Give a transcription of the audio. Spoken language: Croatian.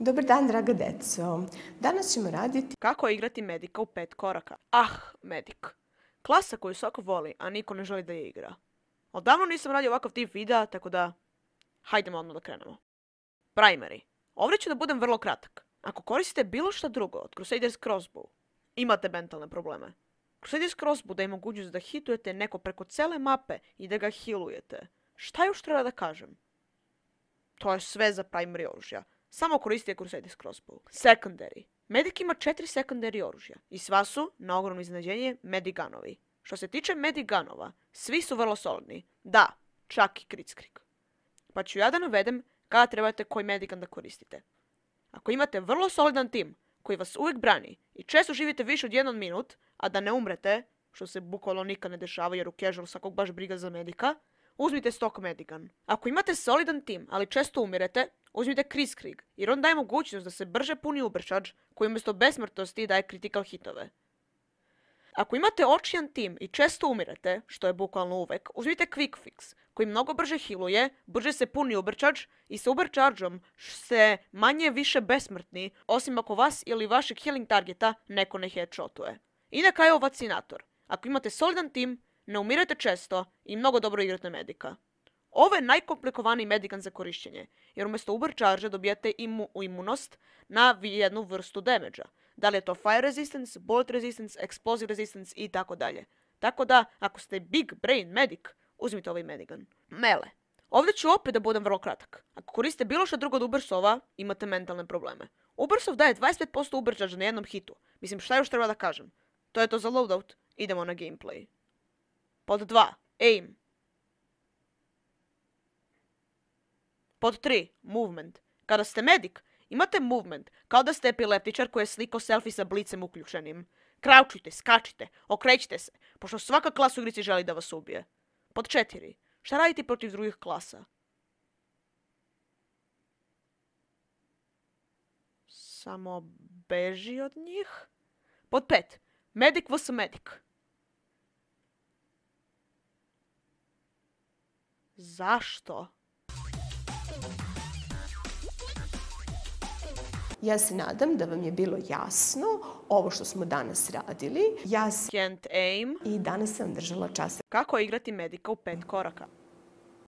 Dobar dan, draga deco. Danas ćemo raditi Kako igrati Medika u 5 koraka? Medik. Klasa koju svako voli, a niko ne želi da je igra. Odavno nisam radio ovakav tip videa, tako da hajdemo odmah da krenemo. Primary. Ovdje ću da budem vrlo kratak. Ako koristite bilo šta drugo od Crusaders Crossbow, imate mentalne probleme. Crusaders Crossbow daje mogućnost da hitujete neko preko cele mape i da ga healujete. Šta još treba da kažem? To je sve za primary oružja. Samo koristite Crusaders Crossbow. Secondary. Medic ima 4 secondary oružja i sva su, na ogromno iznenađenje, Medigunovi. Što se tiče Medigunova, svi su vrlo solidni. Da, čak i Kritzkrieg. Pa ću ja da navedem kada trebate koji Medigun da koristite. Ako imate vrlo solidan tim koji vas uvijek brani i često živite više od 1 minut, a da ne umrete, što se bukvalno nikad ne dešava jer u casual svakog baš briga za medika, uzmite stock Medigun. Ako imate solidan tim, ali često umirete, uzmite Kritzkrieg, jer on daje mogućnost da se brže puni ubrčač koji umjesto besmrtnosti daje critical hitove. Ako imate očijan tim i često umirete, što je bukvalno uvek, uzmite Quick Fix, koji mnogo brže healuje, brže se puni ubrčač i sa ubrčačom ste manje više besmrtni, osim ako vas ili vašeg healing targeta neko ne headshotuje. I na kraju Vacinator. Ako imate solidan tim, ne umirate često i mnogo dobro igrate medika. Ovo je najkomplikovaniji Medigun za korišćenje, jer umjesto Uber Charge dobijate imunost na jednu vrstu damage-a. Da li je to Fire Resistance, Bullet Resistance, Explosive Resistance i tako dalje. Tako da, ako ste Big Brain Medic, uzmite ovaj Medigun. Mele. Ovdje ću opet da budem vrlo kratak. Ako koristite bilo što drugo od Ubersova, imate mentalne probleme. Ubersov daje 25% Uber Charge na jednom hitu. Mislim, šta još treba da kažem? To je to za loadout. Idemo na gameplay. Pod 2. Aim. Pod 3. Movement. Kada ste medic, imate movement, kao da ste epileptičar koji je slikao selfie sa blicem uključenim. Kraučite, skačite, okrećite se, pošto svaka klasa u igrici želi da vas ubije. Pod 4. Šta raditi protiv drugih klasa? Samo beži od njih. Pod 5. Medic vs. medic. Zašto? Ja se nadam da vam je bilo jasno ovo što smo danas radili. Can't aim. I danas sam držala čas. Kako igrati medika u 5 koraka?